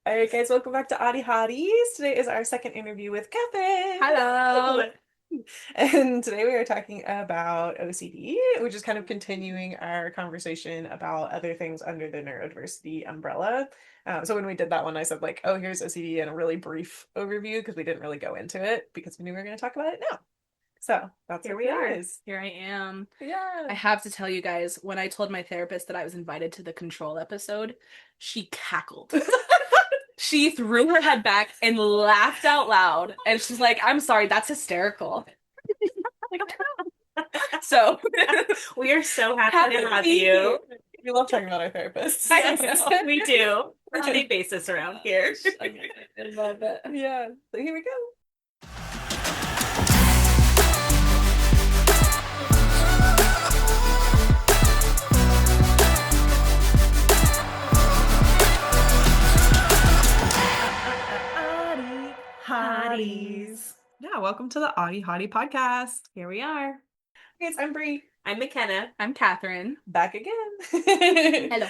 All right, guys, welcome back to AuddyHotties. Today is our second interview with Catherine. Hello. And today we are talking about OCD, which is kind of continuing our conversation about other things under the neurodiversity umbrella. So when we did that one, I said like, oh, here's OCD and a really brief overview because we didn't really go into it because we knew we were going to talk about it now. So that's Here what we today are. is. Here I am. Yeah. I have to tell you guys, when I told my therapist that I was invited to the control episode, she cackled. She threw her head back and laughed out loud. And she's like, I'm sorry, that's hysterical. Like, so We are so happy happy to to have be you. We love talking about our therapists. Yes, we do. On a basis around here. I love it. Yeah. So here we go. Hotties. Yeah, welcome to the AuddyHottie podcast. Here we are. Guys, I'm Bree. I'm McKenna. I'm Catherine. Back again. Hello.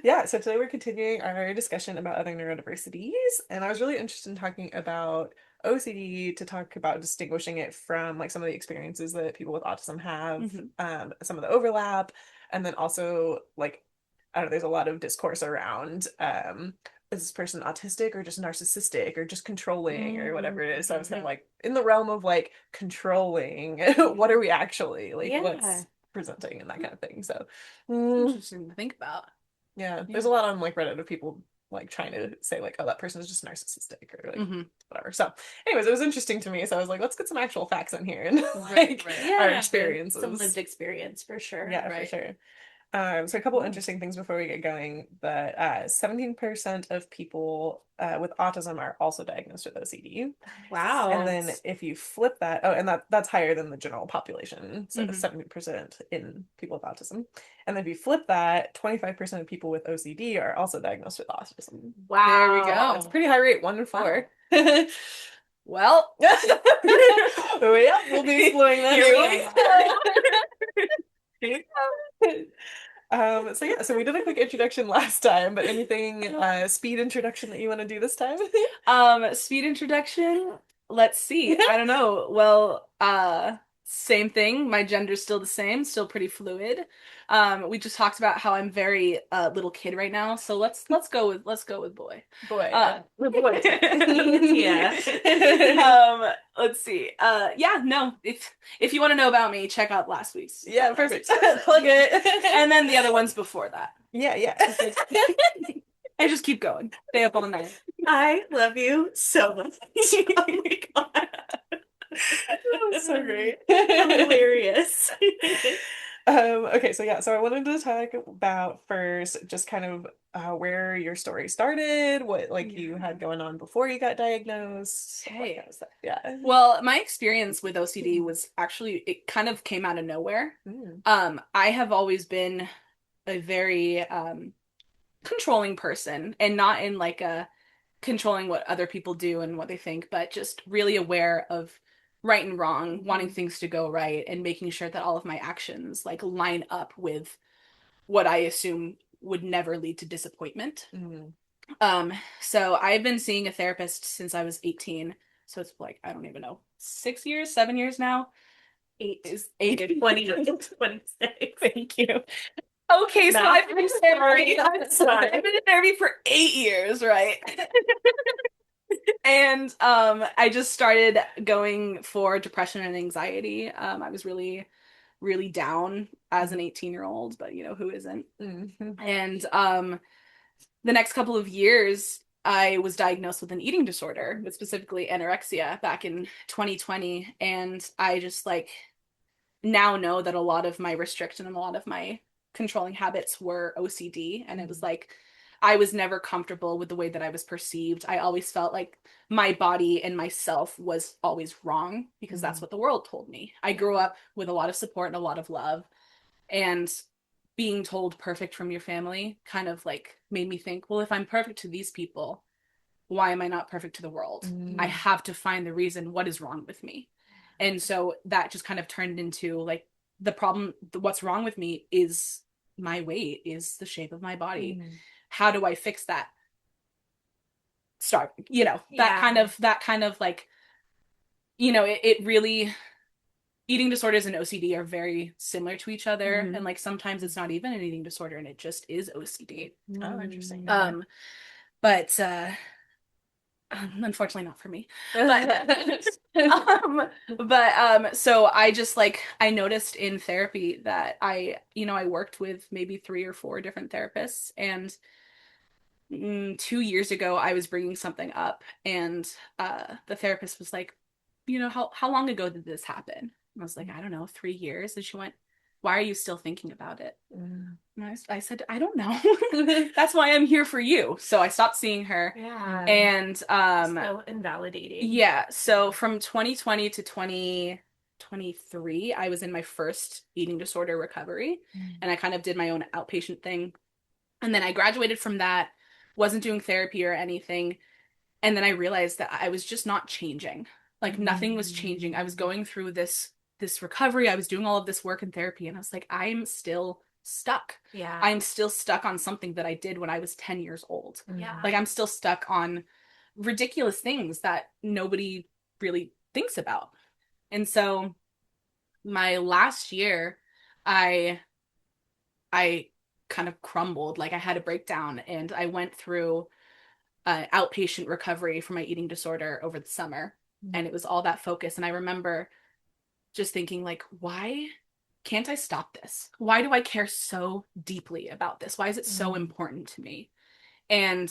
Yeah, so today we're continuing our discussion about other neurodiversities, and I was really interested in talking about OCD to talk about distinguishing it from like some of the experiences that people with autism have, some of the overlap, and then also like I don't know, there's a lot of discourse around is this person autistic or just narcissistic or just controlling or whatever it is. So I was kind of like in the realm of like controlling, what are we actually like Yeah. what's presenting and that kind of thing. So Interesting to think about. yeah, there's a lot on like Reddit of people like trying to say like, oh, that person is just narcissistic or like whatever. So, anyways, it was interesting to me. So I was like, let's get some actual facts in here and like our experiences. Some lived experience for sure. Yeah, for sure. So a couple interesting things before we get going. But 17% of people with autism are also diagnosed with OCD. Wow. And then if you flip that, oh, and that's higher than the general population. So 70% in people with autism. And then if you flip that, 25% of people with OCD are also diagnosed with autism. Wow. There we go. It's a pretty high rate, 1 in 4. Well, yeah, we'll be exploring that. Here we So yeah, so we did a quick introduction last time, but anything speed introduction that you want to do this time? speed introduction. Let's see. I don't know. Well, same thing. My gender's still the same, still pretty fluid. We just talked about how I'm very little kid right now, so let's go with boy. Boy. Boy. Yeah. Let's see. Yeah, no. If you want to know about me, check out last week's. Yeah, perfect. Plug it. And then the other ones before that. Yeah. And just keep going. Stay up all night. I love you so much. Oh my God. That was so great. Hilarious. Okay, so I wanted to talk about first just kind of where your story started, what like you had going on before you got diagnosed. Okay. Kind of stuff. Yeah. Well, my experience with OCD was actually, it kind of came out of nowhere. I have always been a very controlling person, and not in like a controlling what other people do and what they think, but just really aware of right and wrong, wanting things to go right, and making sure that all of my actions like line up with what I assume would never lead to disappointment. So I've been seeing a therapist since I was 18. So it's like, I don't even know, 6 years, 7 years now. 8. 20, 26. Thank you. Okay, so I've been therapy. I've been in therapy for 8 years, right? And I just started going for depression and anxiety. I was really, really down as an 18-year-old, but you know, who isn't? And the next couple of years, I was diagnosed with an eating disorder, with specifically anorexia back in 2020. And I just like now know that a lot of my restriction and a lot of my controlling habits were OCD. And it was like, I was never comfortable with the way that I was perceived. I always felt like my body and myself was always wrong because that's what the world told me. I grew up with a lot of support and a lot of love, and being told perfect from your family kind of like made me think, well, if I'm perfect to these people, why am I not perfect to the world? I have to find the reason what is wrong with me. And so that just kind of turned into like the problem, what's wrong with me is my weight, is the shape of my body. How do I fix that? starving, you know, that kind of like, you know, it really, eating disorders and OCD are very similar to each other. And like sometimes it's not even an eating disorder and it just is OCD. Oh, interesting. But unfortunately not for me. But so I just like I noticed in therapy that I worked with maybe 3 or 4 different therapists, and 2 years ago I was bringing something up, and the therapist was like, how long ago did this happen? And I was like, I don't know, 3 years. And she went, why are you still thinking about it? And I said, I don't know. That's why I'm here for you. So I stopped seeing her. Yeah. And So invalidating. yeah, so from 2020 to 2023, I was in my first eating disorder recovery, and I kind of did my own outpatient thing. And then I graduated from that, wasn't doing therapy or anything. And then I realized that I was just not changing. Like nothing was changing. I was going through this recovery. I was doing all of this work in therapy, and I was like, I'm still stuck. Yeah. I'm still stuck on something that I did when I was 10 years old. Yeah. Like I'm still stuck on ridiculous things that nobody really thinks about. And so my last year, I I kind of crumbled. Like I had a breakdown, and I went through outpatient recovery for my eating disorder over the summer. And it was all that focus. And I remember just thinking, like, why can't I stop this? Why do I care so deeply about this? Why is it so important to me? And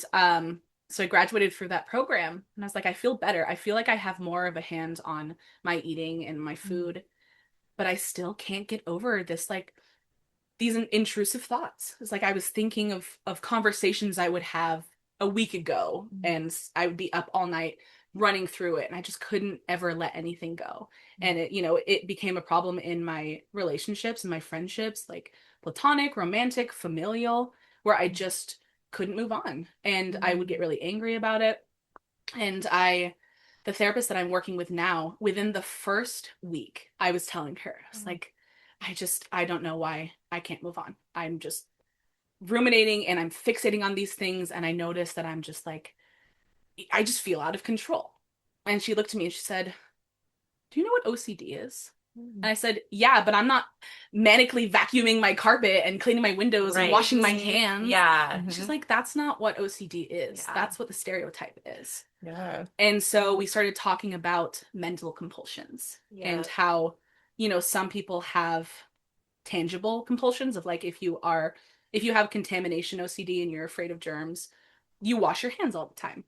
so I graduated through that program, and I was like, I feel better. I feel like I have more of a hand on my eating and my food, but I still can't get over this, like, these intrusive thoughts. It's like I was thinking of conversations I would have a week ago, and I would be up all night running through it, and I just couldn't ever let anything go. And it became a problem in my relationships and my friendships, like platonic, romantic, familial, where I just couldn't move on, and I would get really angry about it. And the therapist that I'm working with now, within the first week, I was telling her, I was like, I don't know why I can't move on. I'm just ruminating and I'm fixating on these things. And I notice that I'm just like, I just feel out of control. And she looked at me and she said, do you know what OCD is? And I said, yeah, but I'm not manically vacuuming my carpet and cleaning my windows and washing my hands. Yeah. She's like, that's not what OCD is. Yeah. That's what the stereotype is. Yeah. And so we started talking about mental compulsions and how, some people have tangible compulsions of, like, if you have contamination OCD and you're afraid of germs, you wash your hands all the time.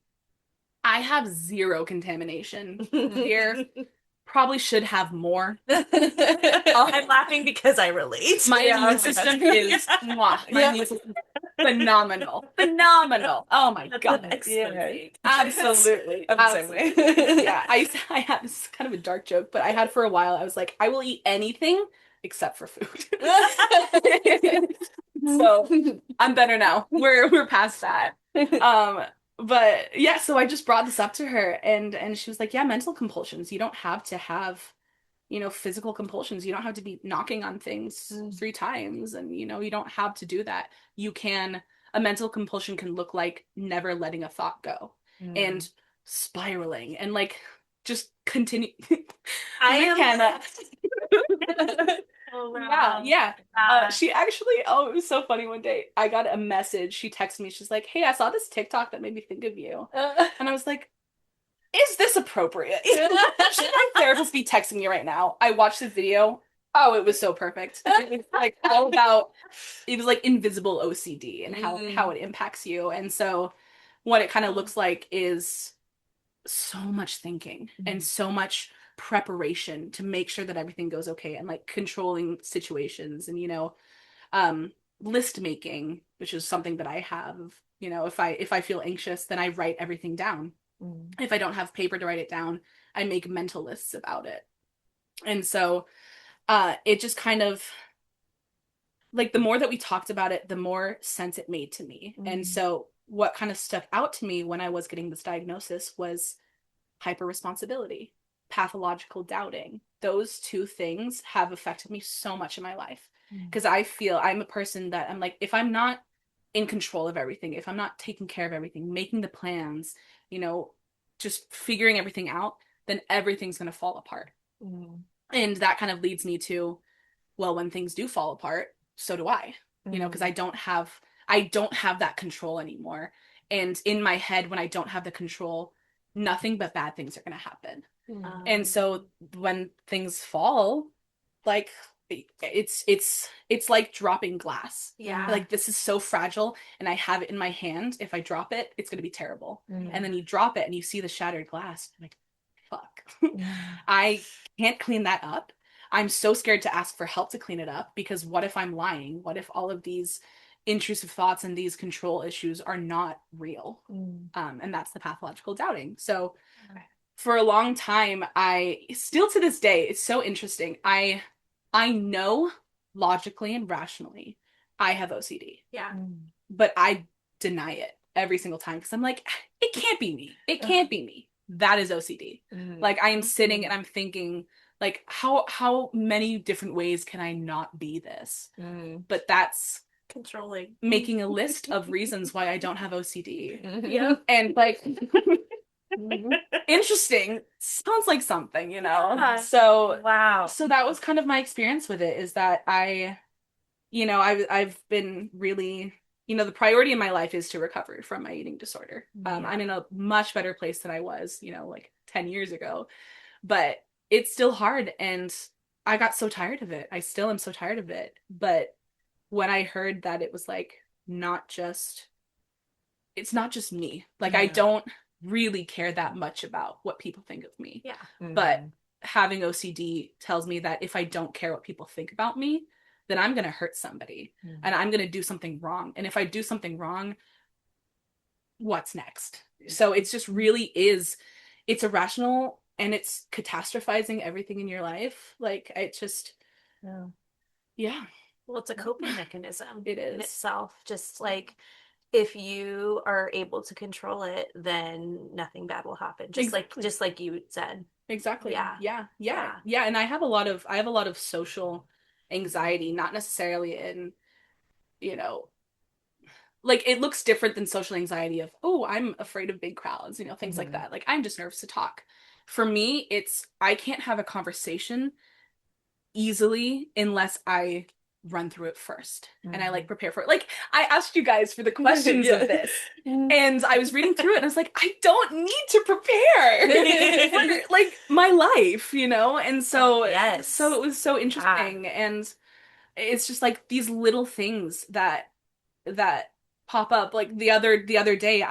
I have zero contamination here. Probably should have more. I'm laughing because I relate. My immune system is phenomenal. Phenomenal. Oh my God. Absolutely. I'm the same way. Yeah. I had this kind of a dark joke, but I had for a while, I was like, I will eat anything except for food. So I'm better now. We're past that. But yeah, so I just brought this up to her, and she was like, yeah, mental compulsions. You don't have to have, physical compulsions. You don't have to be knocking on things 3 times, and you don't have to do that. A mental compulsion can look like never letting a thought go and spiraling and like just continue. I am. Oh, wow. Yeah. She actually, it was so funny one day. I got a message. She texted me. She's like, hey, I saw this TikTok that made me think of you. And I was like, is this appropriate? Should my therapist be texting me right now? I watched the video. Oh, it was so perfect. It was like all about, it was like invisible OCD and how it impacts you. And so what it kind of looks like is so much thinking and so much preparation to make sure that everything goes okay, and like controlling situations, and list making, which is something that I have. If I feel anxious, then I write everything down. If I don't have paper to write it down, I make mental lists about it. And so it just kind of, like, the more that we talked about it, the more sense it made to me. And so what kind of stuck out to me when I was getting this diagnosis was hyper responsibility, pathological doubting. Those 2 things have affected me so much in my life, because I feel I'm a person that I'm like, if I'm not in control of everything, if I'm not taking care of everything, making the plans, you know, just figuring everything out, then everything's going to fall apart. Mm. And that kind of leads me to, well, when things do fall apart, so do I, you know, because I don't have that control anymore. And in my head, when I don't have the control, nothing but bad things are going to happen. And so when things fall, like it's like dropping glass. Yeah. Like, this is so fragile and I have it in my hand. If I drop it, it's going to be terrible. And then you drop it and you see the shattered glass. I'm like, fuck. I can't clean that up. I'm so scared to ask for help to clean it up, because what if I'm lying? What if all of these intrusive thoughts and these control issues are not real? And that's the pathological doubting. So for a long time, I still to this day, it's so interesting. I know logically and rationally I have OCD. Yeah. But I deny it every single time, because I'm like, it can't be me. It can't be me. That is OCD. Like, I am sitting and I'm thinking, like, how many different ways can I not be this? But that's Controlling. making a list of reasons why I don't have OCD. Yeah. And like, interesting. Sounds like something, you know? Yeah. So, Wow. so that was kind of my experience with it, is that I've been really, the priority in my life is to recover from my eating disorder. I'm in a much better place than I was, like 10 years ago, but it's still hard. And I got so tired of it. I still am so tired of it. But when I heard that it was like, it's not just me. Like, I don't really care that much about what people think of me. Yeah. But having OCD tells me that if I don't care what people think about me, then I'm going to hurt somebody and I'm going to do something wrong. And if I do something wrong, what's next? So it's just really it's irrational, and it's catastrophizing everything in your life. Like, it just, yeah. Well, it's a coping mechanism It is. in itself. Just like, if you are able to control it, then nothing bad will happen. Just like you said. Exactly. Yeah. Yeah. And I have a lot of social anxiety, not necessarily in, like, it looks different than social anxiety of, oh, I'm afraid of big crowds, things like that. Like, I'm just nervous to talk. For me, it's, I can't have a conversation easily unless I run through it first and I like prepare for it. Like, I asked you guys for the questions of this, and I was reading through it and I was like, I don't need to prepare for like my life, And so so it was so interesting. And it's just like these little things that pop up. Like, the other day,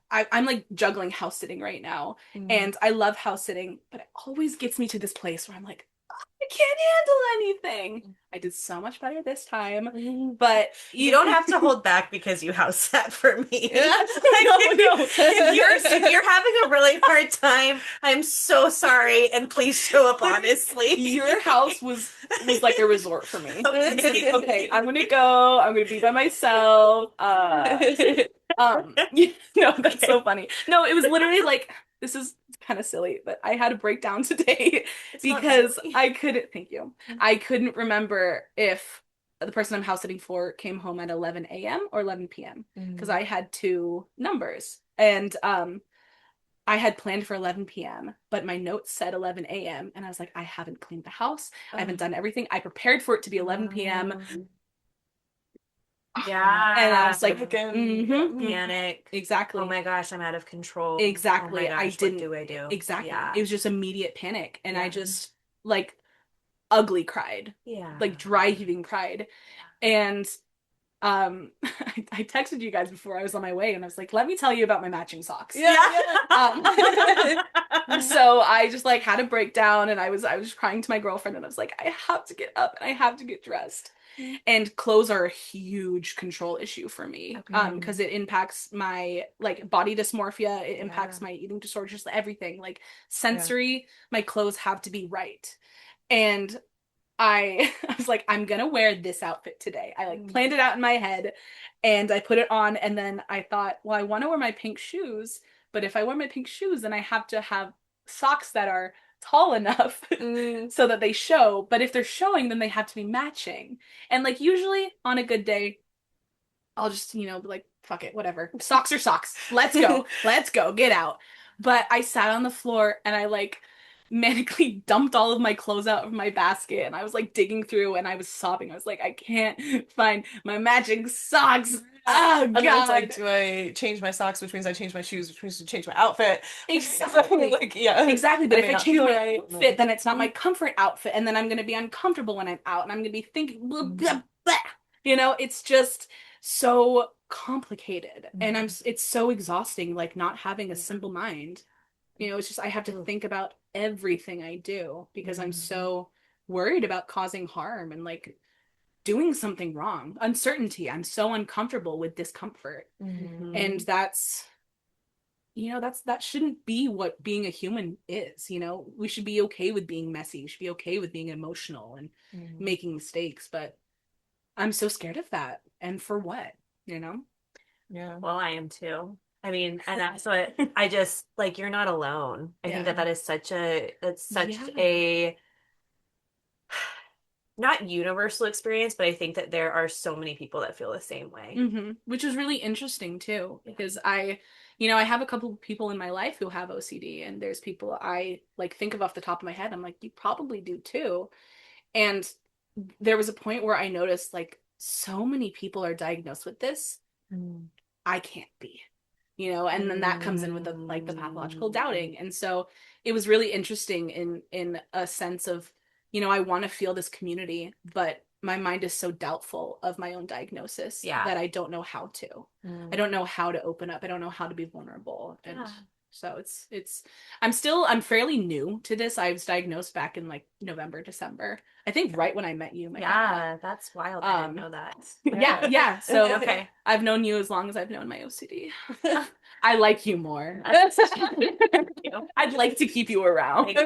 I'm like juggling house sitting right now, and I love house sitting, but it always gets me to this place where I'm like, I can't handle anything. I did so much better this time, but You don't have to hold back because you house sat for me. No. If you're having a really hard time, I'm so sorry, and please show up honestly. Your house was like a resort for me. Okay, I'm gonna go. I'm gonna be by myself. That's so funny. No, it was literally like, this is kind of silly, but I had a breakdown today because I couldn't, thank you. I couldn't remember if the person I'm house sitting for came home at 11 a.m. or 11 p.m. because I had two numbers, and I had planned for 11 p.m., but my notes said 11 a.m. and I was like, I haven't cleaned the house. I haven't done everything. I prepared for it to be 11 p.m. Yeah. And I was like, panic. Exactly. Oh my gosh, I'm out of control. Exactly. Oh my gosh, what do I do? Exactly. Yeah. It was just immediate panic. And I just, like, ugly cried. Yeah. Like, dry heaving cried. And I texted you guys before I was on my way, and I was like, let me tell you about my matching socks. Yeah. So I just like had a breakdown, and I was crying to my girlfriend, and I was like, I have to get up and I have to get dressed. And clothes are a huge control issue for me, because it impacts my like body dysmorphia, it impacts my eating disorder, just everything. Like, sensory, my clothes have to be right. And I was like, I'm gonna wear this outfit today. I like planned it out in my head, and I put it on, and then I thought, well, I want to wear my pink shoes, but if I wear my pink shoes, then I have to have socks that are tall enough so that they show. But if they're showing, then they have to be matching. And like, usually on a good day, I'll just, be like, fuck it, whatever. Socks are socks. Let's go. Let's go. Get out. But I sat on the floor and I like manically dumped all of my clothes out of my basket and I was like digging through and I was sobbing. I was like, I can't find my matching socks. Oh And then it's like, God. do I change my socks, which means I change my shoes, which means to change my outfit. Exactly. Like, yeah. Exactly. But I if may I not change feel my right. outfit, then it's not my comfort outfit. And then I'm going to be uncomfortable when I'm out. And I'm going to be thinking, blah, blah, blah. It's just so complicated. And it's so exhausting, like not having a simple mind. It's just, I have to think about everything I do because I'm so worried about causing harm and like doing something wrong. Uncertainty. I'm so uncomfortable with discomfort. And that shouldn't be what being a human is. We should be okay with being messy. We should be okay with being emotional and making mistakes, but I'm so scared of that. And for what, Yeah. Well, I am too. I mean, and that's what I just like, you're not alone. I think that is that's such a not universal experience, but I think that there are so many people that feel the same way. Which is really interesting too, because I have a couple of people in my life who have OCD, and there's people I like think of off the top of my head. I'm like, you probably do too. And there was a point where I noticed like so many people are diagnosed with this. I can't be, and then that comes in with the pathological doubting. And so it was really interesting in a sense of, I want to feel this community, but my mind is so doubtful of my own diagnosis that I don't know how to. I don't know how to open up. I don't know how to be vulnerable. And so I'm fairly new to this. I was diagnosed back in like November, December. I think right when I met you. That's wild. I didn't know that. Yeah. So okay. I've known you as long as I've known my OCD. I like you more. I'd like to keep you around.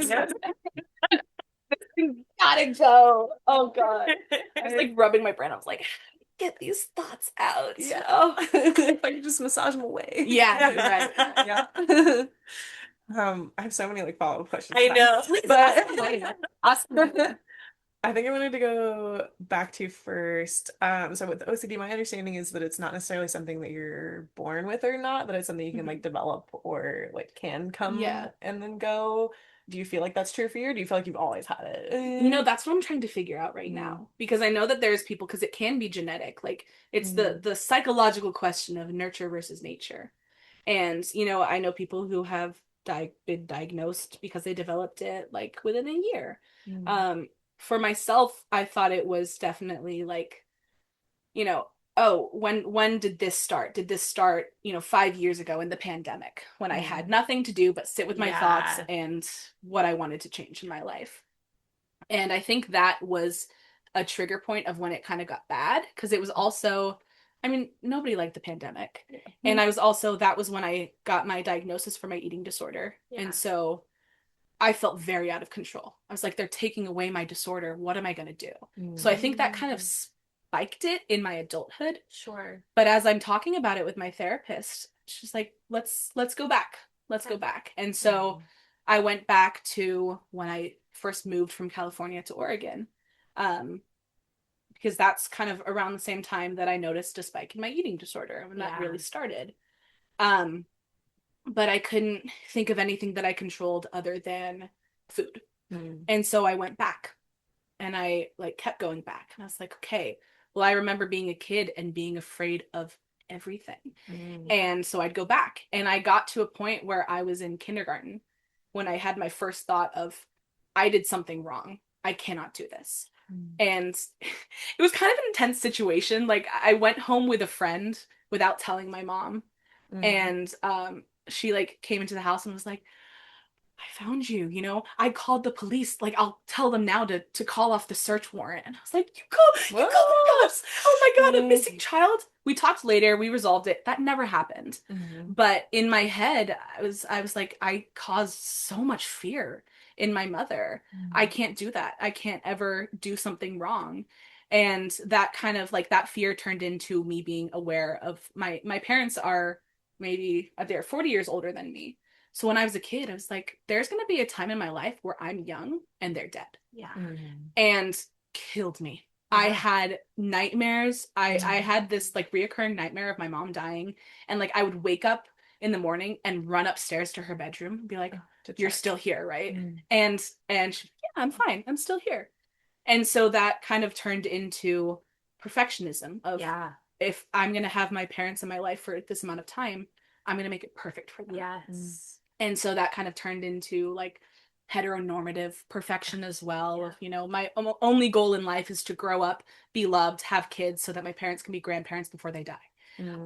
Gotta go. Oh God. I was like rubbing my brain. I was like, get these thoughts out. Yeah. If I could just massage them away. Yeah. Right. Yeah. I have so many like follow-up questions. I know. But awesome. I think I wanted to go back to first. So with OCD, my understanding is that it's not necessarily something that you're born with or not, that it's something you can like develop or like can come and then go. Do you feel like that's true for you, or do you feel like you've always had it? That's what I'm trying to figure out right now, because I know that there's people, because it can be genetic. Like it's the psychological question of nurture versus nature. And I know people who have been diagnosed because they developed it like within a year. For myself, I thought it was definitely like, oh, when did this start? Did this start, 5 years ago in the pandemic, when I had nothing to do but sit with my thoughts and what I wanted to change in my life? And I think that was a trigger point of when it kind of got bad, because it was also, I mean, nobody liked the pandemic. And that was when I got my diagnosis for my eating disorder. And so I felt very out of control. I was like, they're taking away my disorder. What am I going to do? So I think that kind of spiked it in my adulthood. Sure. But as I'm talking about it with my therapist, she's like, let's go back. Let's go back. And so I went back to when I first moved from California to Oregon. Because that's kind of around the same time that I noticed a spike in my eating disorder when that really started. But I couldn't think of anything that I controlled other than food. And so I went back, and I like kept going back. And I was like, okay, well, I remember being a kid and being afraid of everything. And so I'd go back, and I got to a point where I was in kindergarten when I had my first thought of, I did something wrong. I cannot do this. And it was kind of an intense situation. Like I went home with a friend without telling my mom. And she like came into the house and was like, I found you, I called the police. Like, I'll tell them now to call off the search warrant. And I was like, you called the cops. Oh my God, a missing child. We talked later. We resolved it. That never happened. But in my head, I was like, I caused so much fear in my mother. I can't do that. I can't ever do something wrong. And that kind of like that fear turned into me being aware of my parents are they're 40 years older than me. So when I was a kid, I was like, there's going to be a time in my life where I'm young and they're dead. Yeah. And killed me. I had nightmares. I had this like reoccurring nightmare of my mom dying, and like I would wake up in the morning and run upstairs to her bedroom and be like, "You're still here, right?" And she, yeah, I'm fine. I'm still here. And so that kind of turned into perfectionism of if I'm going to have my parents in my life for this amount of time, I'm going to make it perfect for them. Yes. And so that kind of turned into like heteronormative perfection as well. Of, you know, my only goal in life is to grow up, be loved, have kids so that my parents can be grandparents before they die.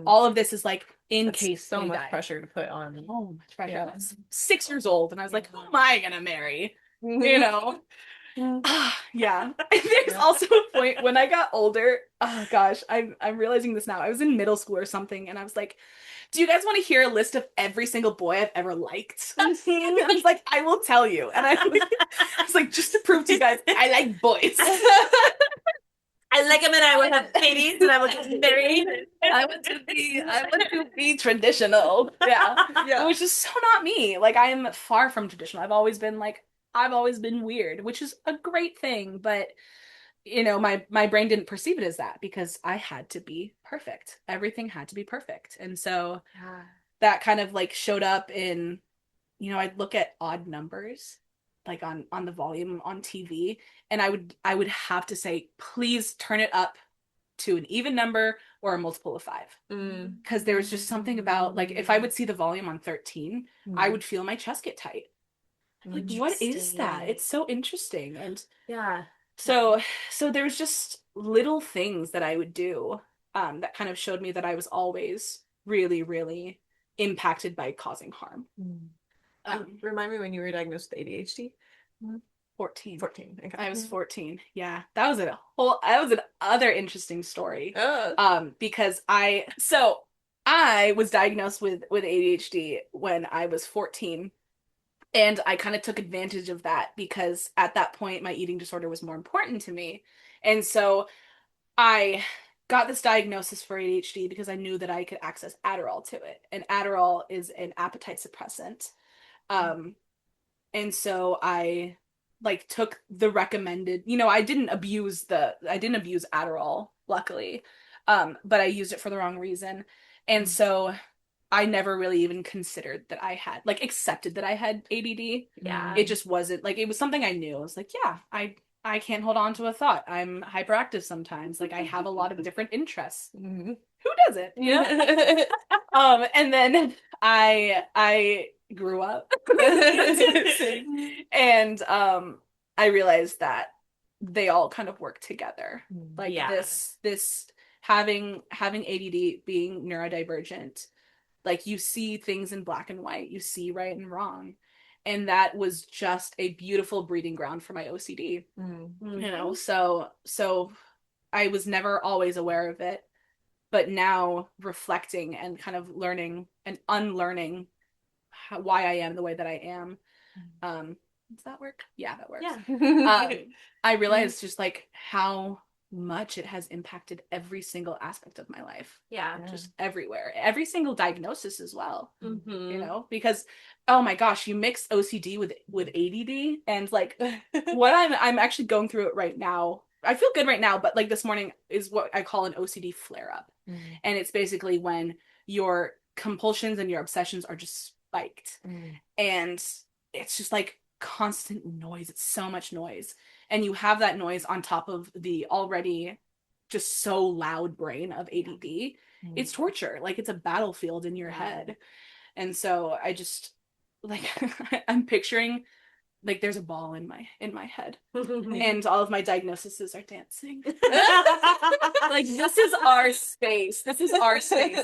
All of this is like in That's case so they much die. pressure to put on. So much pressure. I was 6 years old and I was like, who am I gonna marry? You know? Yeah. There's also a point when I got older. Oh gosh, I'm realizing this now. I was in middle school or something, and I was like, "Do you guys want to hear a list of every single boy I've ever liked?" I was like, "I will tell you." And I was like, just to prove to you guys, I like boys. I like him, and I would have babies, and I would get married. I want to be traditional. Yeah. Which is so not me. Like I am far from traditional. I've always been weird, which is a great thing, but you know, my brain didn't perceive it as that because I had to be perfect. Everything had to be perfect. And so that kind of like showed up in, you know, I'd look at odd numbers like on the volume on TV, and I would have to say, please turn it up to an even number or a multiple of 5. Because there was just something about like if I would see the volume on 13, I would feel my chest get tight. Like, what is that? It's so interesting. And so there was just little things that I would do that kind of showed me that I was always really, really impacted by causing harm. Remind me when you were diagnosed with ADHD? 14. 14. Okay. I was 14. Yeah. That was another interesting story. Because I was diagnosed with ADHD when I was 14. And I kind of took advantage of that because at that point, my eating disorder was more important to me. And so I got this diagnosis for ADHD because I knew that I could access Adderall to it. And Adderall is an appetite suppressant. And so I like took the recommended, you know, I didn't abuse Adderall, luckily. But I used it for the wrong reason. And so I never really even considered that I had, like, accepted that I had ADD. Yeah. It just wasn't, like, it was something I knew. I was like, yeah, I can't hold on to a thought. I'm hyperactive sometimes. Like, I have a lot of different interests. Who doesn't? Yeah. And then I grew up. And I realized that they all kind of work together. Like this having ADD, being neurodivergent, like you see things in black and white, you see right and wrong. And that was just a beautiful breeding ground for my OCD. You know, so I was never always aware of it, but now reflecting and kind of learning and unlearning why I am the way that I am. Does that work? Yeah, that works. Yeah. I realized just like how much it has impacted every single aspect of my life. Yeah. Just everywhere. Every single diagnosis as well. You know, because oh my gosh, you mix OCD with ADD, and like what I'm actually going through it right now. I feel good right now, but like this morning is what I call an OCD flare up. And it's basically when your compulsions and your obsessions are just spiked. And it's just like constant noise. It's so much noise. And you have that noise on top of the already just so loud brain of ADD. It's torture. Like it's a battlefield in your head. And so I just like I'm picturing like there's a ball in my head and all of my diagnoses are dancing. Like this is our space. And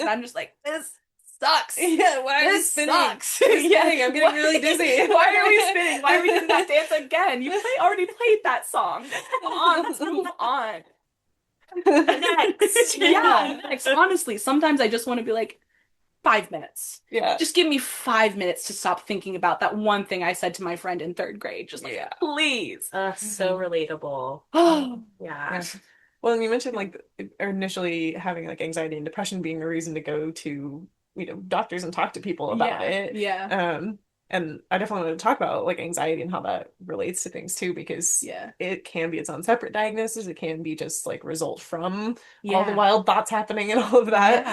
I'm just like, this sucks. Yeah, why are we spinning? Sucks. I'm getting really dizzy. Why are we spinning? Why are we doing that dance again? You already played that song. Come on, let's move on. Next. Next. Honestly, sometimes I just want to be like, 5 minutes. Yeah. Just give me 5 minutes to stop thinking about that one thing I said to my friend in 3rd grade. Just like, please. So relatable. Yeah. Well, and you mentioned like initially having like anxiety and depression being a reason to go to, you know, doctors and talk to people about it. Yeah. and I definitely want to talk about like anxiety and how that relates to things too, because Yeah. it can be its own separate diagnosis. It can be just like result from all the Yeah. wild thoughts happening and all of that.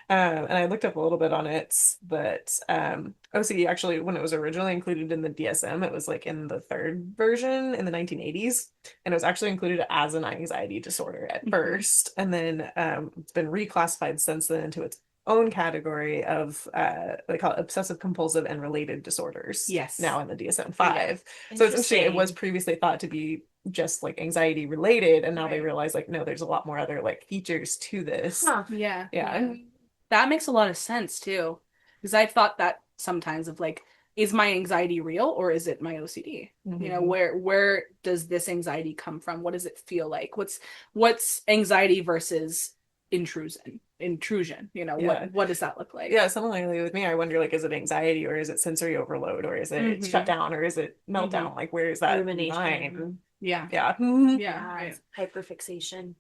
Yeah. And I looked up a little bit on it, but OCD actually, when it was originally included in the DSM, it was like in the third version in the 1980s, and it was actually included as an anxiety disorder at first, and then it's been reclassified since then into its own category of they call it obsessive compulsive and related disorders Yes. now in the DSM-5. Yeah. So it's interesting. It was Interesting. previously thought to be just like anxiety related, and now they Right. realize like no, there's a lot more other like features to this. Huh. Yeah. Yeah. That makes a lot of sense too. Because I've thought that sometimes of like, is my anxiety real or is it my OCD? You know, Mhm. where does this anxiety come from? What does it feel like? What's anxiety versus intrusion? You know, Yeah. what does that look like? Yeah, similarly with me, I wonder like, is it anxiety or is it sensory overload or is it Mm-hmm. shutdown or is it meltdown? Mm-hmm. Like, where is that Rumination. line? Yeah. Yeah. Yeah. Yeah, Right. it's hyperfixation.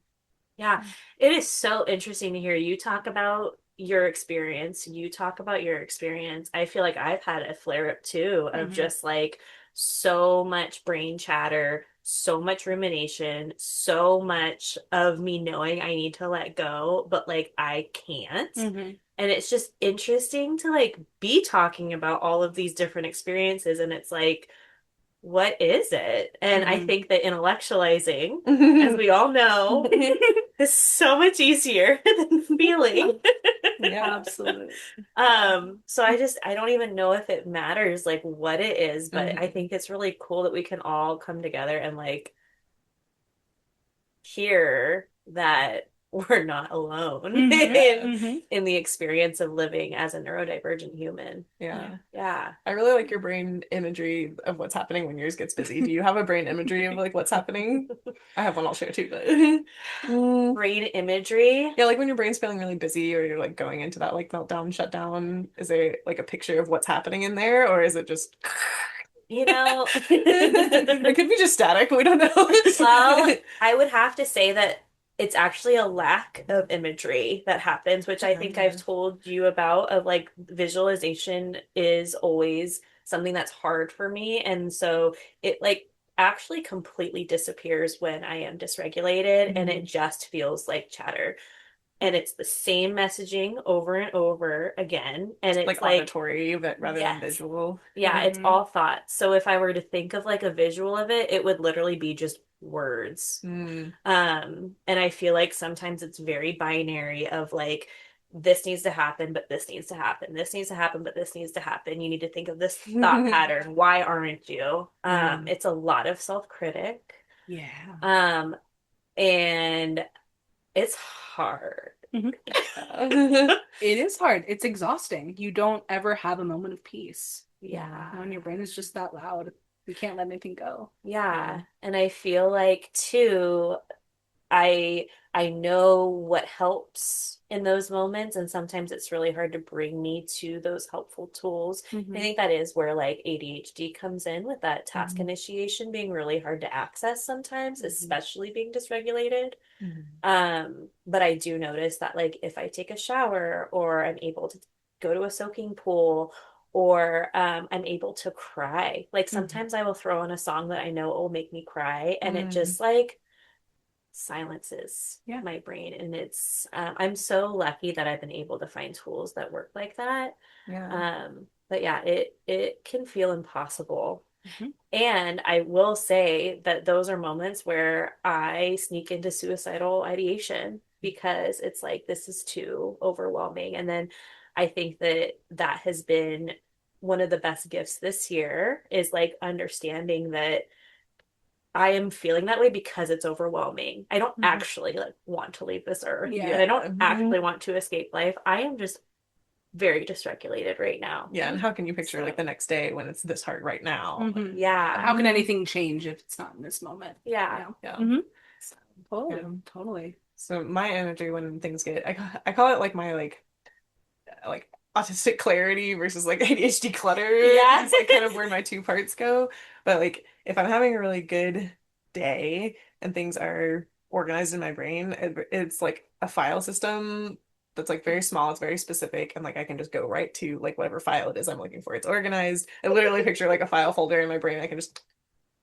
Yeah, it is so interesting to hear you talk about your experience. You talk about your experience. I feel like I've had a flare up too of Mm-hmm. just like so much brain chatter, so much rumination, so much of me knowing I need to let go, but like I can't. Mm-hmm. And it's just interesting to like be talking about all of these different experiences. And it's like, what is it? And I Mm-hmm. think that intellectualizing, as we all know, is so much easier than feeling. Yeah. Absolutely. So I don't even know if it matters like what it is, but I Mhm. think it's really cool that we can all come together and like hear that we're not alone Yeah. in the experience of living as a neurodivergent human. Yeah. Yeah. I really like your brain imagery of what's happening when yours gets busy. Do you have a brain imagery of like what's happening? I have one I'll share too, but Brain imagery. yeah, like when your brain's feeling really busy or you're like going into that like meltdown, shutdown, is there like a picture of what's happening in there or is it just You know, it could be just static, we don't well, know. I would have to say that it's actually a lack of imagery that happens, which I think I've told you about of like visualization is always something that's hard for me. And so it like actually completely disappears when I am dysregulated and it Mhm. just feels like chatter. And it's the same messaging over and over again. And it's Like like, auditory, but rather than yes. visual. Yeah, it's Mm-hmm. all thoughts. So if I were to think of like a visual of it, it would literally be just words. Mm. And I feel like sometimes it's very binary of like this needs to happen, but this needs to happen. This needs to happen, but this needs to happen. You need to think of this thought pattern. Why aren't you? Mm. It's a lot of self-critic. Yeah. Um, and it's hard. Mm-hmm. Yeah. It is hard. It's exhausting. You don't ever have a moment of peace. Yeah. You know, and your brain is just that loud. You can't let anything go. Yeah. And I feel like too, I know what helps in those moments, and sometimes it's really hard to bring me to those helpful tools. I Mm-hmm. think that is where like ADHD comes in with that task Mhm. initiation being really hard to access sometimes, Mhm. especially being dysregulated. Mhm. But I do notice that like if I take a shower or I'm able to go to a soaking pool or I'm able to cry, like Mm-hmm. sometimes I will throw on a song that I know will make me cry, and it Mm. just like silences Yeah. my brain. And it's I'm so lucky that I've been able to find tools that work like that. Yeah. But yeah, it can feel impossible. Mm-hmm. And I will say that those are moments where I sneak into suicidal ideation because it's like this is too overwhelming. And then I think that that has been one of the best gifts this year is like understanding that I am feeling that way because it's overwhelming. I don't Mm-hmm. actually like want to leave this earth Yeah. and I don't Yeah. actually want to escape life. I am just very dysregulated right now. Yeah, and how can you picture like So, the next day when it's this hard right now? Mm-hmm. yeah. How can anything change if it's not in this moment? Yeah. Yeah. Yeah. Mm-hmm. So, Totally. yeah. Totally. So my energy when things get I call it like my like autistic clarity versus like ADHD clutter. Yeah. It's like kind of where my two parts go. But like if I'm having a really good day and things are organized in my brain, it's like a file system that's like very small, it's very specific, and like I can just go right to like whatever file it is I'm looking for. It's organized. I literally picture like a file folder in my brain. I can just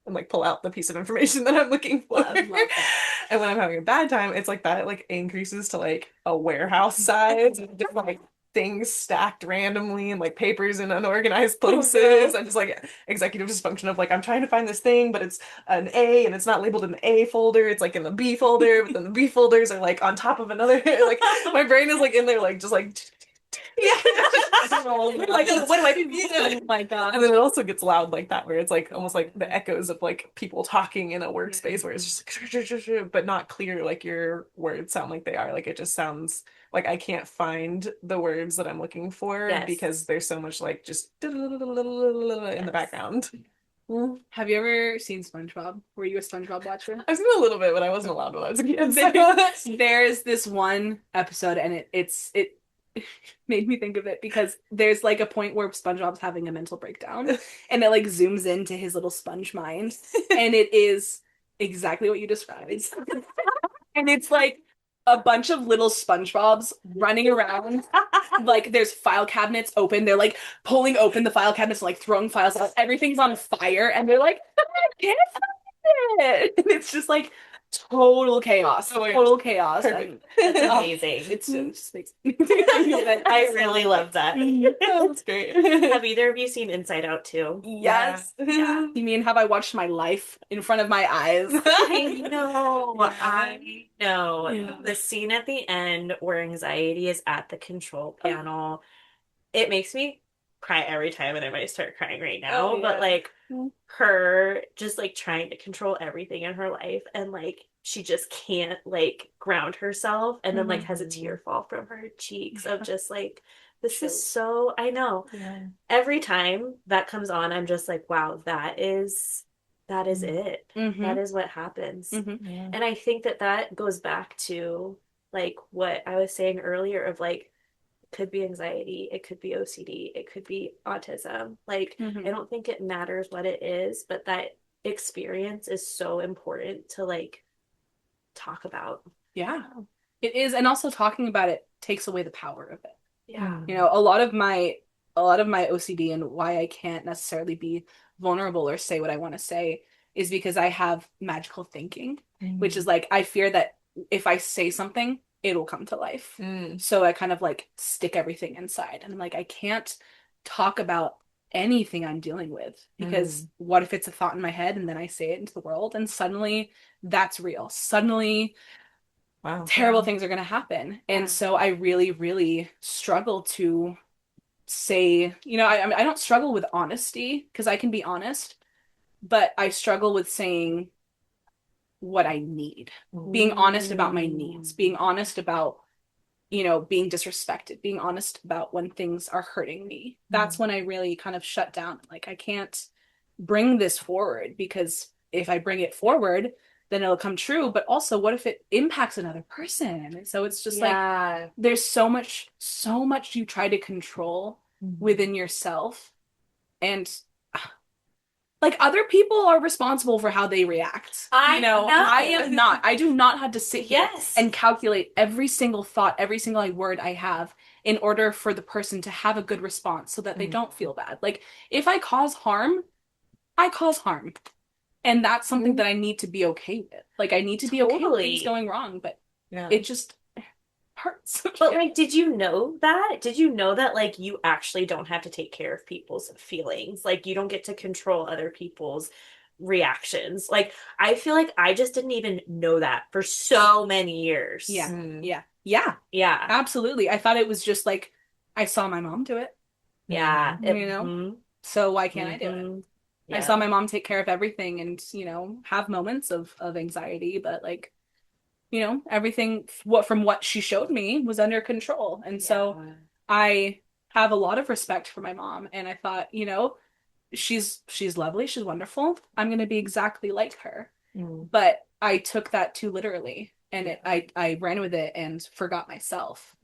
and like pull out the piece of information that I'm looking for. I love that. And when I'm having a bad time, it's like that, it like increases to like a warehouse size and just like things stacked randomly and like papers in unorganized places. And just like executive dysfunction of like I'm trying to find this thing, but it's an A and it's not labeled in the A folder, it's like in the B folder, but then the B folders are like on top of another. Like my brain is like in there like just like Yeah. like what do I do? Oh my God. And then it also gets loud like that, where it's like almost like the echoes of like people talking in a workspace where it's just like, but not clear like your words sound like they are. Like it just sounds like I can't find the words that I'm looking for Yes. because there's so much like just in the background. Have you ever seen SpongeBob? Were you a SpongeBob watcher? I've seen a little bit, but I wasn't allowed when I was a kid. So. There's this one episode, and it made me think of it because there's like a point where SpongeBob's having a mental breakdown, and it like zooms into his little sponge mind, and it is exactly what you described. And it's like a bunch of little SpongeBobs running around. Like there's file cabinets open. They're like pulling open the file cabinets, and, like throwing files out. Everything's on fire, and they're like, I can't find it. And it's just like total chaos. Oh, Total chaos. Perfect. That's amazing. It just makes me I really love that. That's great. Have either of you seen Inside Out too? Yes. Yeah. You mean have I watched my life in front of my eyes? I know. Yeah. I know. Yeah. The scene at the end where anxiety is at the control panel, it makes me cry every time, and I might start crying right now. Oh, yeah. But like her just like trying to control everything in her life, and like she just can't like ground herself, and then like has a tear fall from her cheeks of just like this is so I know. Yeah. Every time that comes on, I'm just like, wow, that is it. Mhm. That is what happens. Mhm. Yeah. And I think that that goes back to like what I was saying earlier of like it could be anxiety, it could be OCD, it could be autism. Like Mhm. I don't think it matters what it is, but that experience is so important to like talk about. Yeah. It is, and also talking about it takes away the power of it. Yeah. You know, a lot of my OCD and why I can't necessarily be vulnerable or say what I want to say is because I have magical thinking, which is like I fear that if I say something, it'll come to life. So I kind of like stick everything inside, and I'm like I can't talk about anything I'm dealing with because what if it's a thought in my head and then I say it into the world and suddenly that's real. Suddenly Wow. terrible things are going to happen. And so I really, really struggle to say, you know, I don't struggle with honesty because I can be honest, but I struggle with saying what I need, being honest about my needs, being honest about, you know, being disrespected, being honest about when things are hurting me. That's when I really kind of shut down. Like, I can't bring this forward because if I bring it forward, then it'll come true. But also, what if it impacts another person? And so it's just like there's so much you try to control within yourself. And like other people are responsible for how they react. I am not. I do not have to sit here and calculate every single thought, every single word I have in order for the person to have a good response so that they don't feel bad. Like if I cause harm, I cause harm. And that's something that I need to be okay with. Like I need to be okay with things going wrong, but it just hurts. But like, did you know that? Did you know that like you actually don't have to take care of people's feelings? Like you don't get to control other people's reactions. Like I feel like I just didn't even know that for so many years. Yeah. Absolutely. I thought it was just like I saw my mom do it. Yeah. You know? So why can't I do it? Yeah. I saw my mom take care of everything and, you know, have moments of anxiety, but like, you know, everything from what she showed me was under control. And so I have a lot of respect for my mom. And I thought, you know, she's lovely. She's wonderful. I'm going to be exactly like her. But I took that too literally and I ran with it and forgot myself.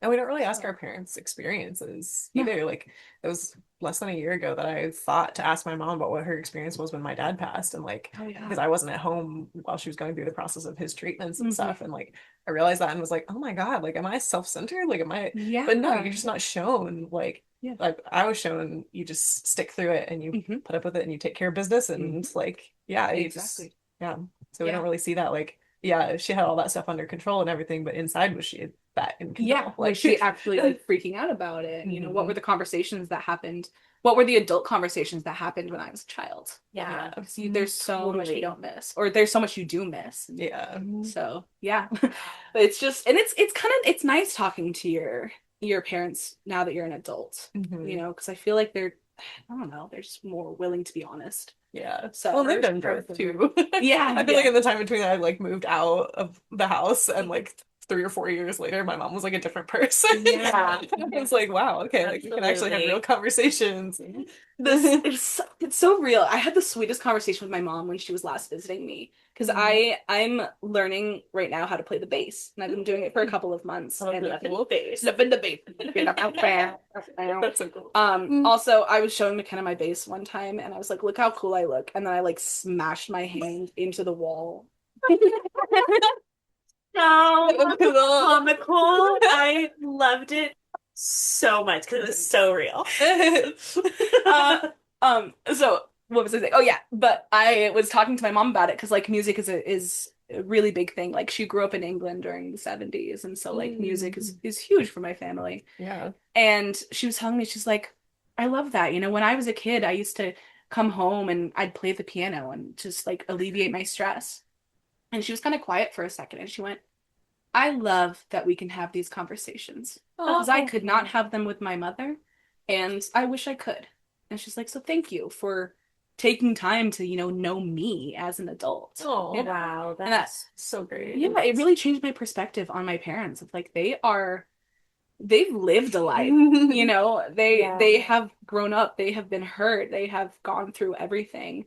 And we don't really ask our parents' experiences either. No. Like it was less than a year ago that I thought to ask my mom about what her experience was when my dad passed, and like Oh yeah. because I wasn't at home while she was going through the process of his treatments and Mhm. stuff, and like I realized that and was like, oh my God, like am I self-centered? Like am I? But no, Yeah. you're just not shown like. Yeah. Like I was shown, you just stick through it and you Mhm. put up with it and you take care of business and Mhm. like yeah, you just Exactly. yeah. So we don't Yeah. really see that like yeah, she had all that stuff under control and everything, but inside was she that in Yeah. control? Was Like she actually like freaking out about it? You know, what were mhm. the conversations that happened? What were the adult conversations that happened when I was a child? You know, Yeah, because there's so much we totally. don't miss, or there's so much you do miss. Yeah. So yeah, but it's just, and it's kind of, it's nice talking to your parents now that you're an adult, you Mhm. know, because I feel like they're, I don't know, they're just more willing to be honest. Yeah. So Well, they've done Growth growth and too. yeah, I feel like yeah, in the time between I like moved out of the house and like 3 or 4 years later, my mom was like a different person. yeah, It's like, wow, okay, like we can actually have real absolutely. conversations. this it's so real. I had the sweetest conversation with my mom when she was last visiting me because Mhm. I'm learning right now how to play the bass, and I've been doing it for a couple of months, I love and the cool face. flipping the bass. That's so cool. Also, I was showing McKenna my bass one time, and I was like, "Look how cool I look!" And then I like smashed my hand into the wall. So comical. I loved it so much because it was so real. uh, so what was I saying? Oh yeah, but I was talking to my mom about it because like music is a really big thing. Like she grew up in England during the 70s, and so like music Mm. is huge for my family. Yeah. And she was telling me, she's like, I love that. You know, when I was a kid, I used to come home and I'd play the piano and just like alleviate my stress. And she was kind of quiet for a second and she went, I love that we can have these conversations because I Oh, could not have them with my mother and I wish I could. And she's like, so thank you for taking time to, know me as an adult. Oh, wow, And that, that's so great. yeah, it really changed my perspective on my parents. It's like they've lived a life. yeah. They have grown up, they have been hurt, they have gone through everything.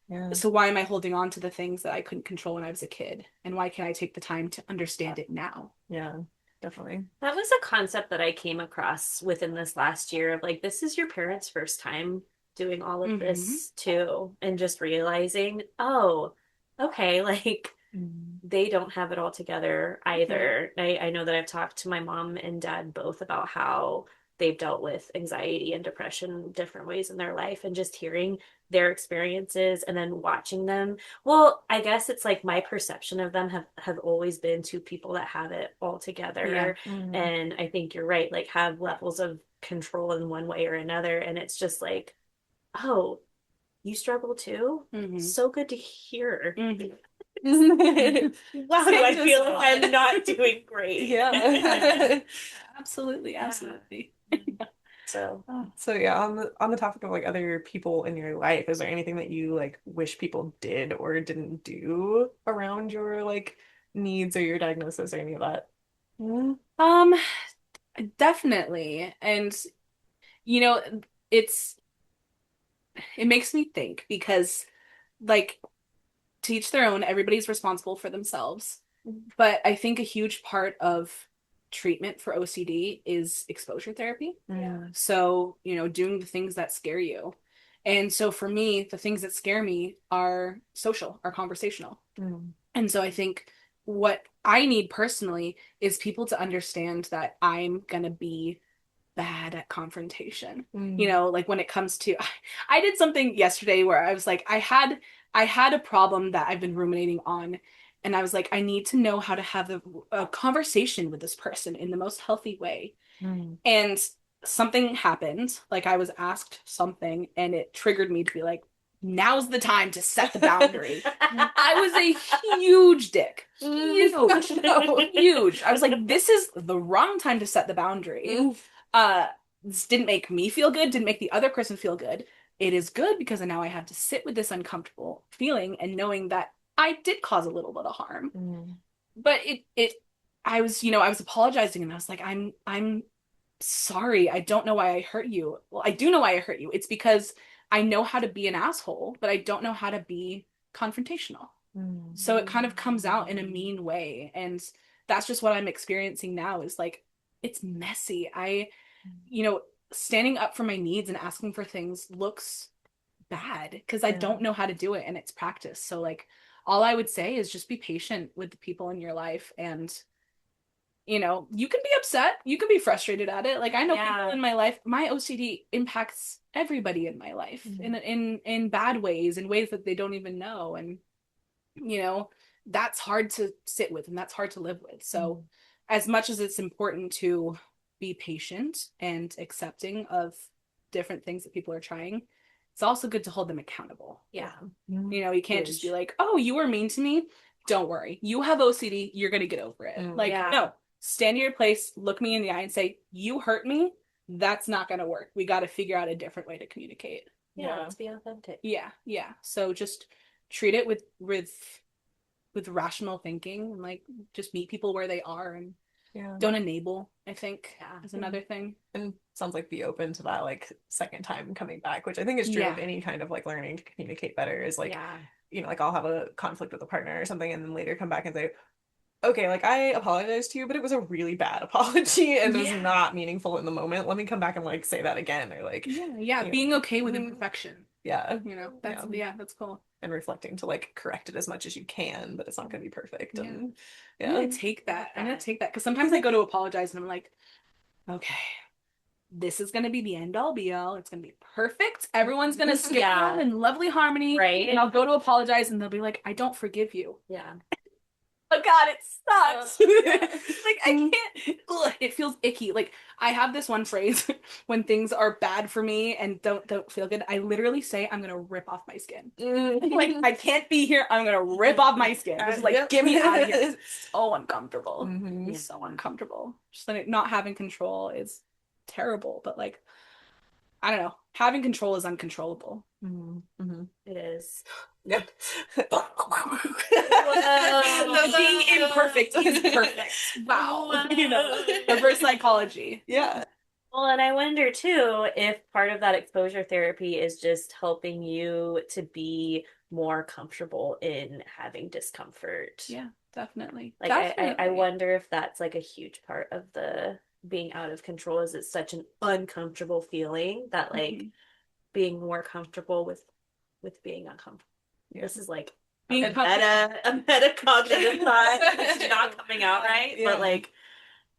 Yeah. So why am I holding on to the things that I couldn't control when I was a kid? And why can't I take the time to understand it now? Yeah. Definitely. That was a concept that I came across within this last year of like, this is your parents' first time doing all of Mm-hmm. this too, and just realizing, oh, okay, like Mm. they don't have it all together Mm-hmm. either. I know that I've talked to my mom and dad both about how they've dealt with anxiety and depression in different ways in their life, and just hearing their experiences and then watching them. Well, I guess it's like my perception of them have always been two people that have it all Yeah. together. Mm. And I think you're right, like have levels of control in one way or another. And it's just like, oh, you struggle too? Mm-hmm. So good to hear. Mm-hmm. Wow, do I Just feel like I'm not doing great? yeah. Absolutely, Yeah. absolutely. So, Oh. So yeah, on the topic of like other people in your life, is there anything that you like wish people did or didn't do around your like needs or your diagnosis or any of that? Mm. Um, Definitely. And you know, it's it makes me think because like to each their own, everybody's responsible for themselves. But I think a huge part of treatment for OCD is exposure therapy. Mm. So, doing the things that scare you. And so for me, the things that scare me are social, are conversational. Mm. And so I think what I need personally is people to understand that I'm gonna be bad at confrontation. Mm. Like when it comes to I did something yesterday where I was like I had a problem that I've been ruminating on and I was like I need to know how to have a conversation with this person in the most healthy way. Mm. And something happened, like I was asked something and it triggered me to be like now's the time to set the boundary. I was a huge dick. Huge. Huge. I was like, this is the wrong time to set the boundary. Mm. This didn't make me feel good, didn't make the other person feel good. It is good because now I have to sit with this uncomfortable feeling and knowing that I did cause a little bit of harm. Mm. But I was apologizing and I was like, I'm sorry. I don't know why I hurt you. Well, I do know why I hurt you. It's because I know how to be an asshole, but I don't know how to be confrontational. Mm. So it kind of comes out in a mean way. And that's just what I'm experiencing now is like it's messy. You know, standing up for my needs and asking for things looks bad because I don't know how to do it and it's practice. So like all I would say is just be patient with the people in your life, and you know, you can be upset, you can be frustrated at it. Like I know people in my life, my OCD impacts everybody in my life in bad ways, in ways that they don't even know. And you know, that's hard to sit with and that's hard to live with. So as much as it's important to be patient and accepting of different things that people are trying, it's also good to hold them accountable. Yeah. You know, you can't just be like, oh, you were mean to me. Don't worry. You have OCD. You're going to get over it. Like, no, stand in your place, look me in the eye and say, you hurt me. That's not going to work. We got to figure out a different way to communicate. Yeah, let's be authentic. Yeah, yeah. So just treat it with rational thinking, and like just meet people where they are, and don't enable, I think, is another thing. And sounds like be open to that like second time coming back, which I think is true of any kind of like learning to communicate better. Is like, you know, like I'll have a conflict with a partner or something and then later come back and say, okay, like I apologize to you, but it was a really bad apology and it was not meaningful in the moment. Let me come back and like say that again, or like being okay with imperfection. You know, that's that's cool. And reflecting to like correct it as much as you can, but it's not going to be perfect. And I'm gonna take that because sometimes I go to apologize and I'm like, okay, this is gonna be the end all be all. It's gonna be perfect. Everyone's gonna skip on in lovely harmony, right? And I'll go to apologize and they'll be like, I don't forgive you. Yeah. Oh God, it sucks. Like I can't. Ugh, it feels icky. Like I have this one phrase when things are bad for me and don't feel good. I literally say I'm gonna rip off my skin. Like I can't be here. I'm gonna rip off my skin. Just like get me out of here. It's so uncomfortable. It's so uncomfortable. Just like not having control is terrible. But like I don't know. Having control is uncontrollable. It is. Yeah. Being imperfect is perfect. Wow. You know, reverse psychology. Yeah. Well, and I wonder too if part of that exposure therapy is just helping you to be more comfortable in having discomfort. Yeah, definitely. Like I wonder if that's like a huge part of the being out of control, is it's such an uncomfortable feeling that like being more comfortable with being uncomfortable. This is like being a metacognitive thought. It's not coming out right, but like,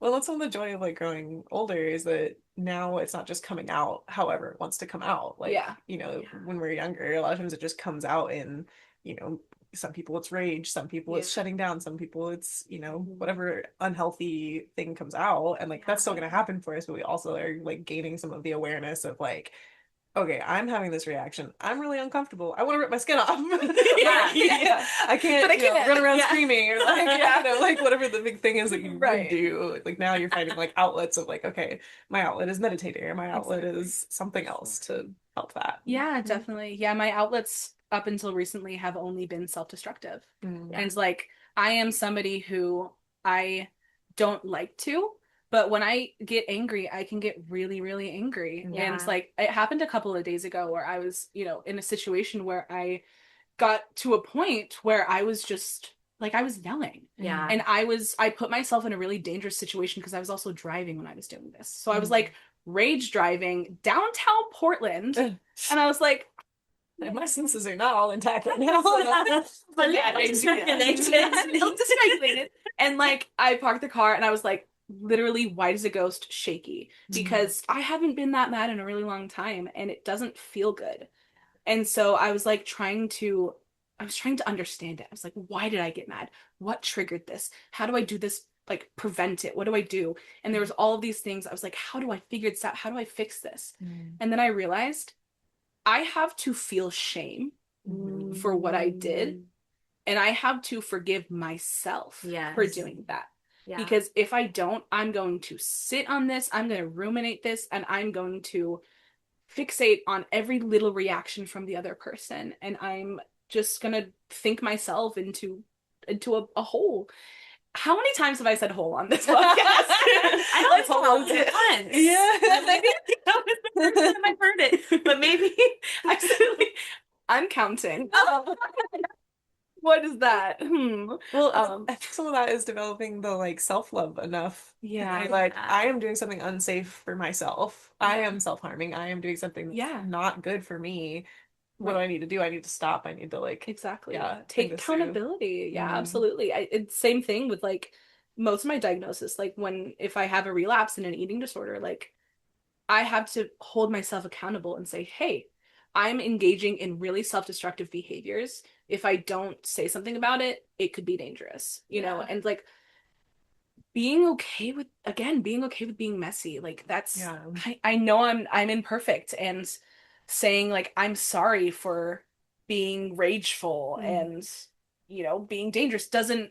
well, that's all the joy of like growing older, is that now it's not just coming out however it wants to come out. Like, you know, when we're younger, a lot of times it just comes out in, you know, some people it's rage, some people it's shutting down, some people it's, you know, whatever unhealthy thing comes out, and like that's still going to happen for us, but we also are like gaining some of the awareness of like, okay, I'm having this reaction. I'm really uncomfortable. I want to rip my skin off. I can't, but run around screaming or like, like whatever the big thing is that you would do. Like now you're finding like outlets of like, okay, my outlet is meditating, or my outlet is something else to help that. Yeah, definitely. Yeah, my outlets up until recently have only been self-destructive. And like, I am somebody who I don't like to, but when I get angry, I can get really, really angry. And like, it happened a couple of days ago where I was, you know, in a situation where I got to a point where I was just like, I was yelling. And I put myself in a really dangerous situation because I was also driving when I was doing this. So I was like rage driving downtown Portland. And I was like, my senses are not all intact right now. But yeah, dysregulated. And like, I parked the car and I was like, literally white as a ghost, shaky, because I haven't been that mad in a really long time and it doesn't feel good. And so I was like trying to understand it. I was like, why did I get mad? What triggered this? How do I do this? Like prevent it? What do I do? And there was all of these things. I was like, how do I figure this out? How do I fix this? And then I realized I have to feel shame for what I did. And I have to forgive myself for doing that. Because if I don't, I'm going to sit on this, I'm going to ruminate this, and I'm going to fixate on every little reaction from the other person. And I'm just going to think myself into a hole. How many times have I said hole on this podcast? I don't know once. Yeah. Maybe that was the first time I've heard it. But maybe I'm counting. What is that? Well, I think some of that is developing the like self-love enough. Yeah. Like I am doing something unsafe for myself. I am self-harming. I am doing something that's Yeah. not good for me. What do I need to do? I need to stop. I need to like Exactly. take Take this through. accountability. Yeah, Mhm. absolutely. It's same thing with like most of my diagnosis. Like if I have a relapse in an eating disorder, like I have to hold myself accountable and say, hey, I'm engaging in really self-destructive behaviors. If I don't say something about it, it could be dangerous, you know? And like being okay with, again, being okay with being messy. Like that's, I know I'm imperfect, and saying like, I'm sorry for being rageful and, you know, being dangerous doesn't,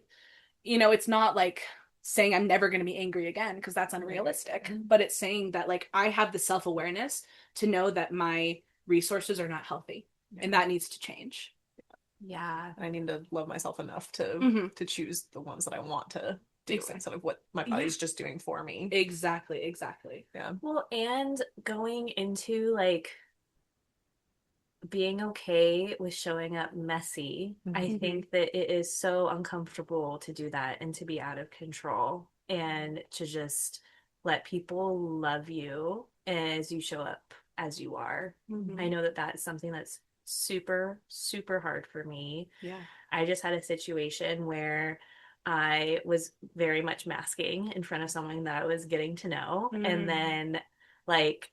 you know, it's not like saying I'm never going to be angry again, because that's unrealistic. But it's saying that like I have the self-awareness to know that my resources are not healthy, and that needs to change. Yeah. I need to love myself enough to choose the ones that I want to do instead of what my body's just doing for me. Exactly. Yeah. Well, and going into like being okay with showing up messy, I think that it is so uncomfortable to do that and to be out of control and to just let people love you as you show up as you are. I know that that is something that's super, super hard for me. Yeah. I just had a situation where I was very much masking in front of someone that I was getting to know. And then, like,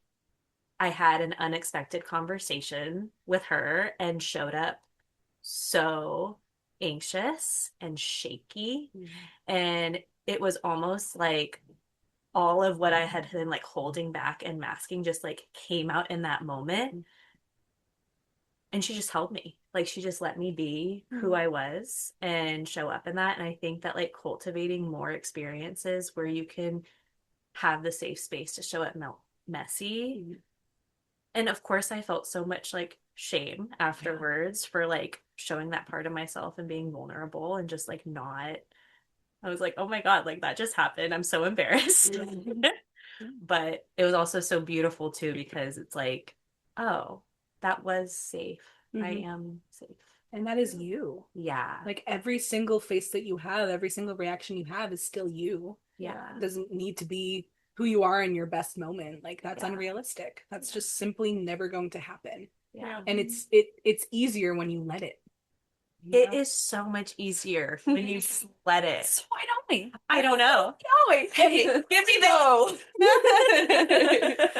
I had an unexpected conversation with her and showed up so anxious and shaky. And it was almost like all of what I had been like holding back and masking just like came out in that moment. And she just held me. Like she just let me be who I was and show up in that. And I think that like cultivating more experiences where you can have the safe space to show up messy. And of course, I felt so much like shame afterwards for like showing that part of myself and being vulnerable and just like not. I was like, oh my God, like that just happened. I'm so embarrassed. But it was also so beautiful too, because it's like, oh, that was safe. I am safe. And that is you. Yeah. Like every single face that you have, every single reaction you have is still you. Yeah. It doesn't need to be who you are in your best moment. Like that's unrealistic. That's just simply never going to happen. Yeah. And it's easier when you let it. It is so much easier when you just let it. So why don't we? I don't know. Hey, give me the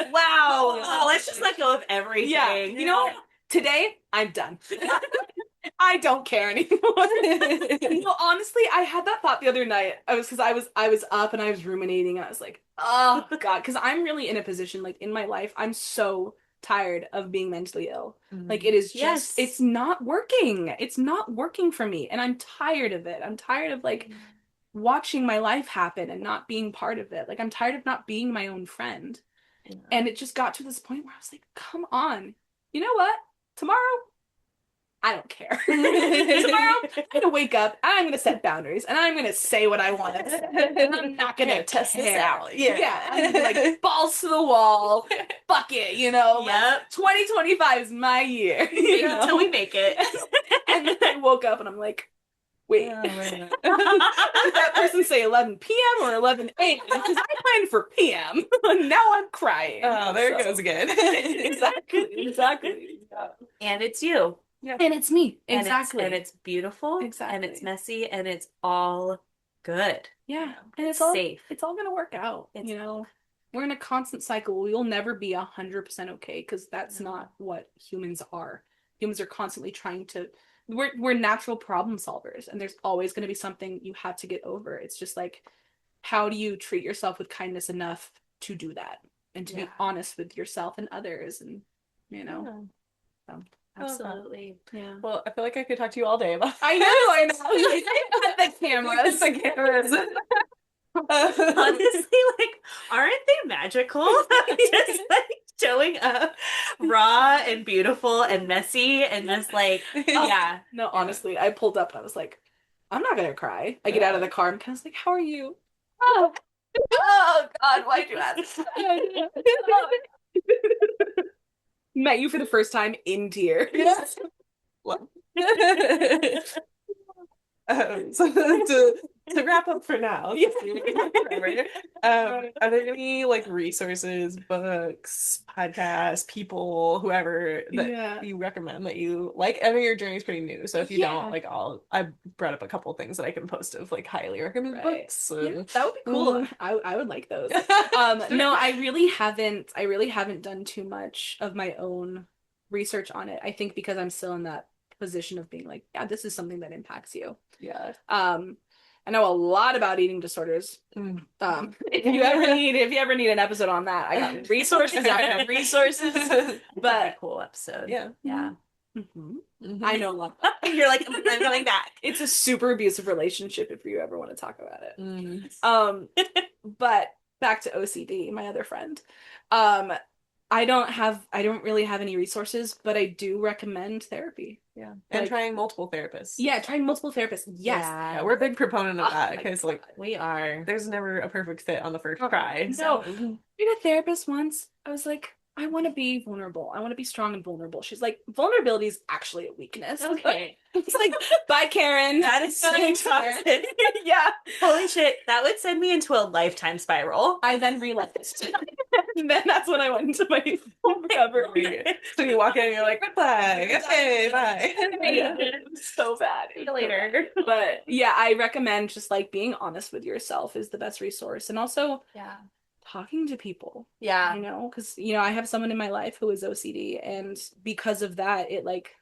wow. Oh, let's just let go of everything. Yeah. You know what? Today, I'm done. I don't care anymore. No, honestly, I had that thought the other night. I was up and I was ruminating, and I was like, oh God, because I'm really in a position like in my life, I'm so tired of being mentally ill. Like it is just it's not working. It's not working for me. And I'm tired of it. I'm tired of like watching my life happen and not being part of it. Like I'm tired of not being my own friend. And it just got to this point where I was like, come on. You know what? Tomorrow I don't care. Tomorrow, I'm gonna wake up and I'm gonna set boundaries and I'm gonna say what I want. And I'm not gonna test this out. Yeah. I'm gonna be like balls to the wall. Fuck it, you know. Yep. 2025 is my year. Until we make it. And then I woke up and I'm like, wait. Did that person say 11 p.m. or 11 a.m.? Because I planned for p.m. Now I'm crying. Oh, there it goes again. Exactly. Yeah. And it's you. Yeah. And it's me. And Exactly. it's beautiful. Exactly. And it's messy and it's all good. Yeah. And it's safe. It's all gonna work out. You know, we're in a constant cycle. We'll never be 100% okay, because that's not what humans are. Humans are constantly trying to we're natural problem solvers, and there's always going to be something you have to get over. It's just like, how do you treat yourself with kindness enough to do that and to be honest with yourself and others, and you know. So. Absolutely. Yeah. Well, I feel like I could talk to you all day about I know. The cameras. the cameras. Honestly, like, aren't they magical? Just like showing up raw and beautiful and messy and just like, yeah. No, honestly, I pulled up and I was like, I'm not gonna cry. I get out of the car and kind of like, how are you? Oh, oh God, why'd you ask? Met you for the first time in tears. Yes. So to wrap up for now, are there any like resources, books, podcasts, people, whoever that you recommend that you like? I know your journey is pretty new, so if you don't, like, I brought up a couple things that I can post of like highly recommended books. Yeah, that would be cool. I would like those. No, I really haven't done too much of my own research on it. I think because I'm still in that position of being like, yeah, this is something that impacts you. Yeah. I know a lot about eating disorders. If you ever need an episode on that, I got resources. I have resources. But cool episode. Yeah. Yeah. I know a lot. You're like, I'm coming back. It's a super abusive relationship if you ever want to talk about it. But back to OCD, my other friend. I don't really have any resources, but I do recommend therapy. Yeah. And trying multiple therapists. Yeah, trying multiple therapists. Yes. Yeah, we're a big proponent of that because like we are. There's never a perfect fit on the first try. No. Being a therapist once, I was like, I want to be vulnerable. I want to be strong and vulnerable. She's like, vulnerability is actually a weakness. Okay. It's like, bye, Karen. That is so toxic. Yeah. Holy shit. That would send me into a lifetime spiral. I then relapsed. And then that's when I went into my recovery. So you walk in and you're like, goodbye. Okay, bye. So bad. See you later. But yeah, I recommend just like being honest with yourself is the best resource. And also, talking to people. Yeah. You know, because, you know, I have someone in my life who is OCD, and because of that, it like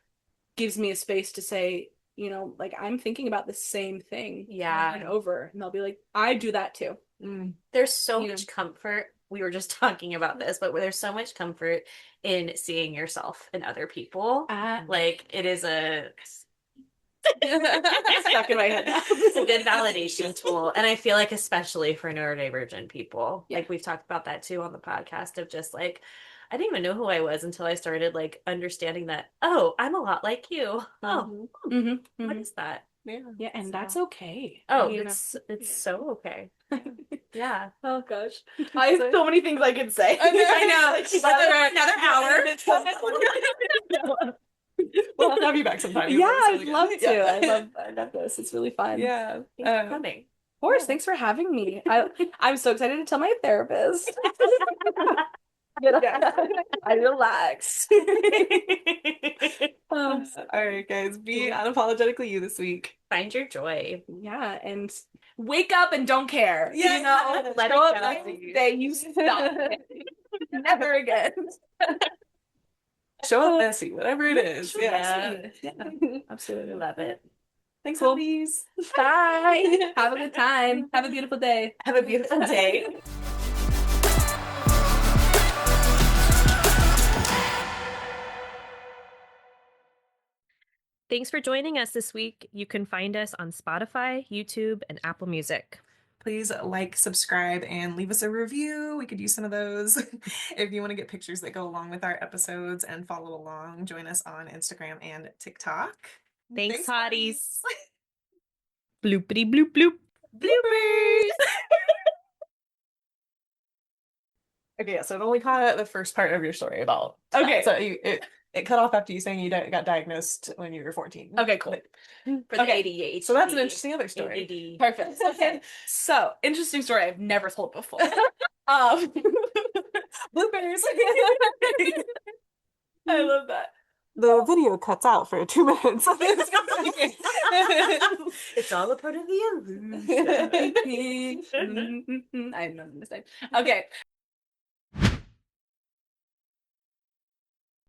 gives me a space to say, you know, like I'm thinking about the same thing over and over. And they'll be like, I do that too. There's so much comfort. We were just talking about this, but there's so much comfort in seeing yourself in other people. Like it is stuck in my head. It's a good validation tool. And I feel like especially for neurodivergent people, like we've talked about that too on the podcast of just like, I didn't even know who I was until I started like understanding that, oh, I'm a lot like you. Oh, what is that? Yeah, and that's okay. Oh, it's so okay. Yeah. Oh gosh. I have so many things I could say. I know. Another hour. Well, I'll have you back sometime. Yeah, I'd love to. I love this. It's really fun. Yeah. Thanks for coming. Of course, thanks for having me. I'm so excited to tell my therapist. I relax. All right, guys, be unapologetically you this week. Find your joy. Yeah, and wake up and don't care. Yeah. You know, Let show it up go. next day, you stop. Never again. Show up messy, whatever it is. Yeah. Absolutely Love it. Thanks, cool. Hobbies. Bye. Have a good time. Have a beautiful day. Have a beautiful day. Thanks for joining us this week. You can find us on Spotify, YouTube, and Apple Music. Please like, subscribe, and leave us a review. We could use some of those. If you want to get pictures that go along with our episodes and follow along, join us on Instagram and TikTok. Thanks Hotties. Bloopity bloop bloop. Bloopers! Okay, yeah, so it only caught the first part of your story about. Okay. So it cut off after you saying you got diagnosed when you were 14. Okay, cool. For the ADHD. So that's an interesting other story. ADD. Perfect. Okay. So, interesting story I've never told before. Bloopers. I love that. The video cuts out for 2 minutes. It's all a part of the illusion. I know this time. Okay.